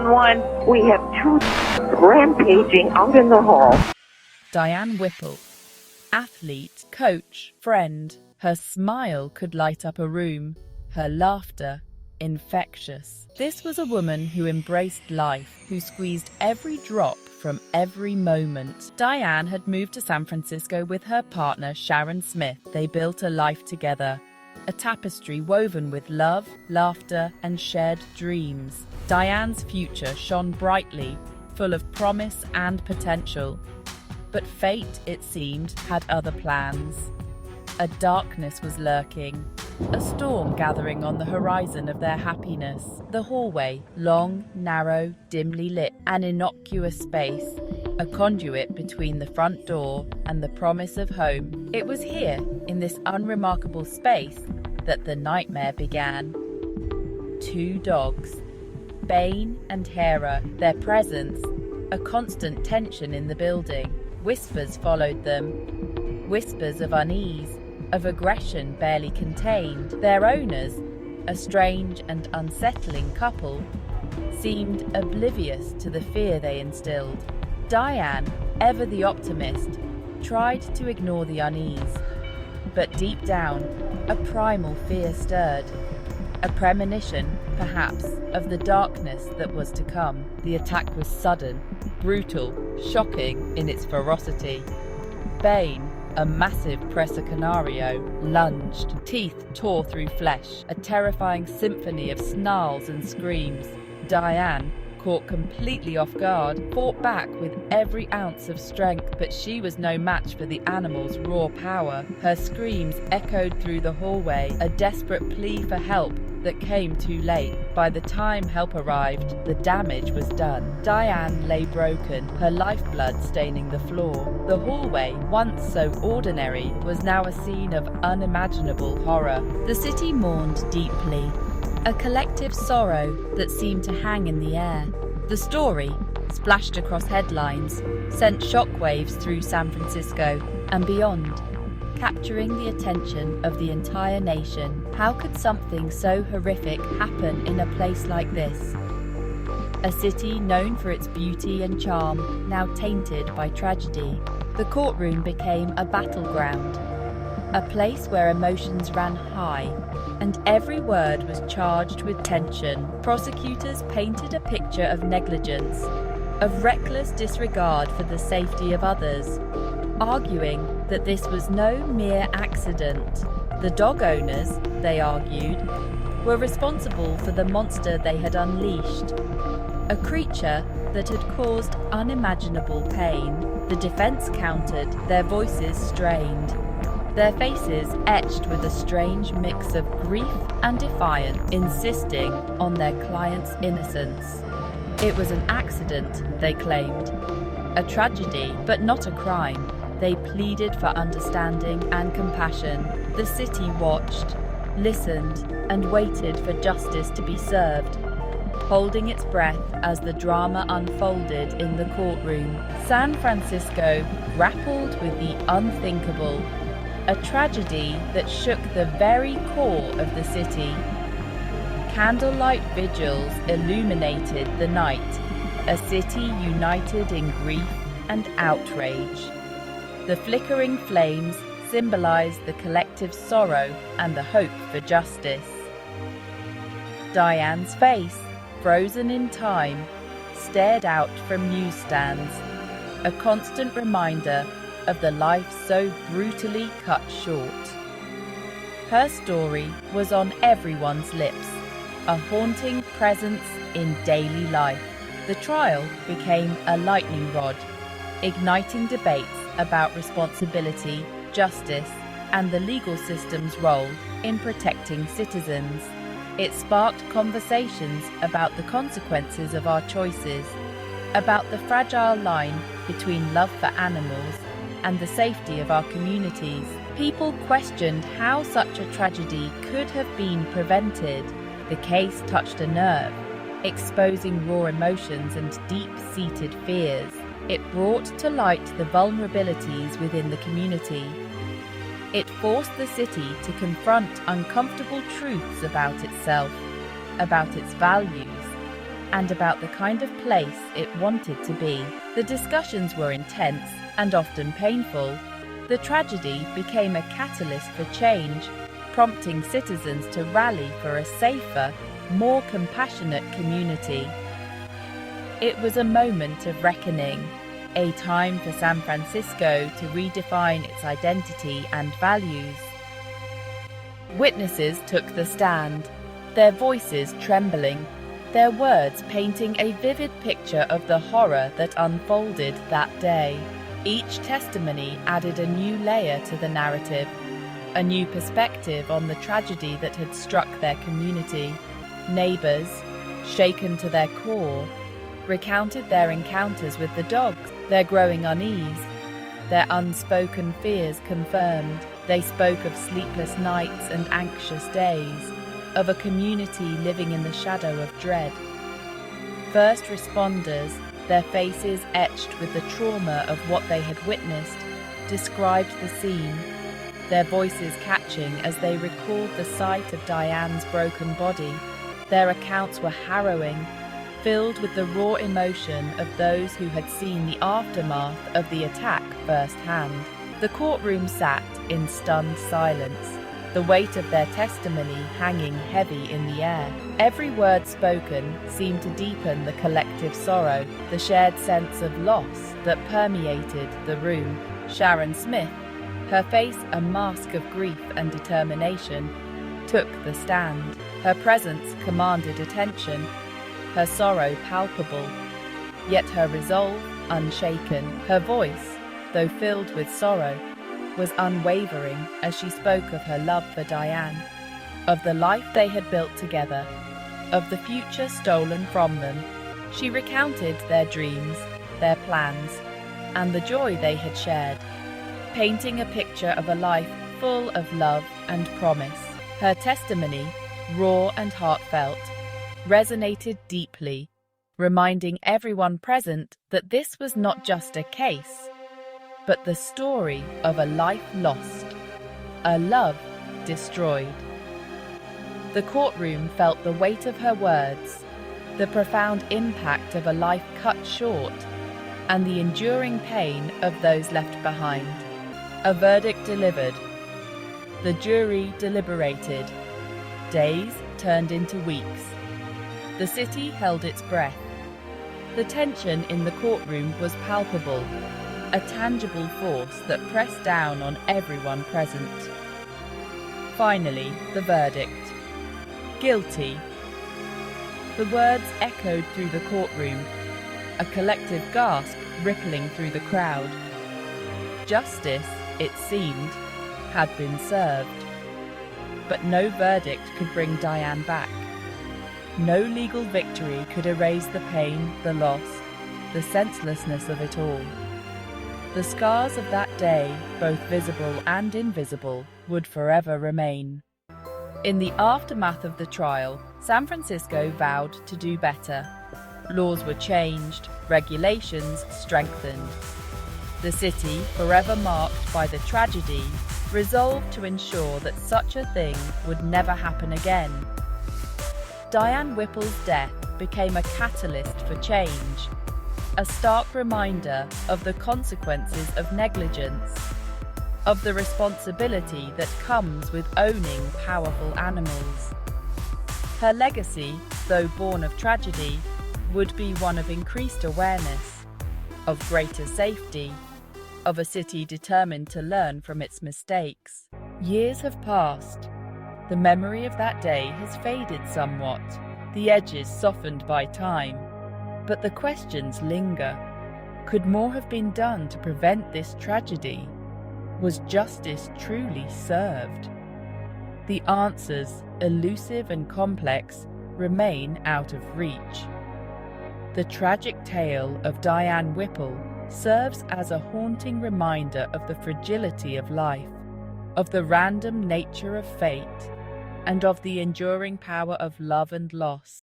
911. We have two rampaging out in the hall. Diane Whipple, athlete, coach, friend. Her smile could light up a room, her laughter infectious. This was a woman who embraced life, who squeezed every drop from every moment. Diane had moved to San Francisco with her partner Sharon Smith. They built a life together, a tapestry woven with love, laughter, and shared dreams. Diane's future shone brightly, full of promise and potential. But fate, it seemed, had other plans. A darkness was lurking, a storm gathering on the horizon of their happiness. The hallway, long, narrow, dimly lit, an innocuous space, a conduit between the front door and the promise of home. It was here, in this unremarkable space, that the nightmare began. Two dogs, Bane and Hera, their presence, a constant tension in the building. Whispers followed them, whispers of unease, of aggression barely contained. Their owners, a strange and unsettling couple, seemed oblivious to the fear they instilled. Diane, ever the optimist, tried to ignore the unease, but deep down, a primal fear stirred. A premonition, perhaps, of the darkness that was to come. The attack was sudden, brutal, shocking in its ferocity. Bane, a massive Canario, lunged. Teeth tore through flesh, a terrifying symphony of snarls and screams. Diane, caught completely off guard, fought back with every ounce of strength, but she was no match for the animal's raw power. Her screams echoed through the hallway, a desperate plea for help that came too late. By the time help arrived, the damage was done. Diane lay broken, her lifeblood staining the floor. The hallway, once so ordinary, was now a scene of unimaginable horror. The city mourned deeply, a collective sorrow that seemed to hang in the air. The story, splashed across headlines, sent shockwaves through San Francisco and beyond, capturing the attention of the entire nation. How could something so horrific happen in a place like this? A city known for its beauty and charm, now tainted by tragedy. The courtroom became a battleground, a place where emotions ran high, and every word was charged with tension. Prosecutors painted a picture of negligence, of reckless disregard for the safety of others, arguing that this was no mere accident. The dog owners, they argued, were responsible for the monster they had unleashed, a creature that had caused unimaginable pain. The defense countered, their voices strained, their faces etched with a strange mix of grief and defiance, insisting on their client's innocence. It was an accident, they claimed, a tragedy, but not a crime. They pleaded for understanding and compassion. The city watched, listened, and waited for justice to be served, holding its breath as the drama unfolded in the courtroom. San Francisco grappled with the unthinkable, a tragedy that shook the very core of the city. Candlelight vigils illuminated the night, a city united in grief and outrage. The flickering flames symbolized the collective sorrow and the hope for justice. Diane's face, frozen in time, stared out from newsstands, a constant reminder of the life so brutally cut short. Her story was on everyone's lips, a haunting presence in daily life. The trial became a lightning rod, igniting debates about responsibility, justice, and the legal system's role in protecting citizens. It sparked conversations about the consequences of our choices, about the fragile line between love for animals and the safety of our communities. People questioned how such a tragedy could have been prevented. The case touched a nerve, exposing raw emotions and deep-seated fears. It brought to light the vulnerabilities within the community. It forced the city to confront uncomfortable truths about itself, about its values, and about the kind of place it wanted to be. The discussions were intense and often painful. The tragedy became a catalyst for change, prompting citizens to rally for a safer, more compassionate community. It was a moment of reckoning, a time for San Francisco to redefine its identity and values. Witnesses took the stand, their voices trembling, their words painting a vivid picture of the horror that unfolded that day. Each testimony added a new layer to the narrative, a new perspective on the tragedy that had struck their community. Neighbors, shaken to their core, recounted their encounters with the dogs, their growing unease, their unspoken fears confirmed. They spoke of sleepless nights and anxious days, of a community living in the shadow of dread. First responders, their faces etched with the trauma of what they had witnessed, described the scene, their voices catching as they recalled the sight of Diane's broken body. Their accounts were harrowing, filled with the raw emotion of those who had seen the aftermath of the attack firsthand. The courtroom sat in stunned silence, the weight of their testimony hanging heavy in the air. Every word spoken seemed to deepen the collective sorrow, the shared sense of loss that permeated the room. Sharon Smith, her face a mask of grief and determination, took the stand. Her presence commanded attention, her sorrow palpable, yet her resolve unshaken. Her voice, though filled with sorrow, was unwavering as she spoke of her love for Diane, of the life they had built together, of the future stolen from them. She recounted their dreams, their plans, and the joy they had shared, painting a picture of a life full of love and promise. Her testimony, raw and heartfelt, resonated deeply, reminding everyone present that this was not just a case, but the story of a life lost, a love destroyed. The courtroom felt the weight of her words, the profound impact of a life cut short, and the enduring pain of those left behind. A verdict delivered. The jury deliberated. Days turned into weeks. The city held its breath. The tension in the courtroom was palpable, a tangible force that pressed down on everyone present. Finally, the verdict. Guilty. The words echoed through the courtroom, a collective gasp rippling through the crowd. Justice, it seemed, had been served. But no verdict could bring Diane back. No legal victory could erase the pain, the loss, the senselessness of it all. The scars of that day, both visible and invisible, would forever remain. In the aftermath of the trial, San Francisco vowed to do better. Laws were changed, regulations strengthened. The city, forever marked by the tragedy, resolved to ensure that such a thing would never happen again. Diane Whipple's death became a catalyst for change, a stark reminder of the consequences of negligence, of the responsibility that comes with owning powerful animals. Her legacy, though born of tragedy, would be one of increased awareness, of greater safety, of a city determined to learn from its mistakes. Years have passed. The memory of that day has faded somewhat, the edges softened by time. But the questions linger. Could more have been done to prevent this tragedy? Was justice truly served? The answers, elusive and complex, remain out of reach. The tragic tale of Diane Whipple serves as a haunting reminder of the fragility of life, of the random nature of fate, and of the enduring power of love and loss.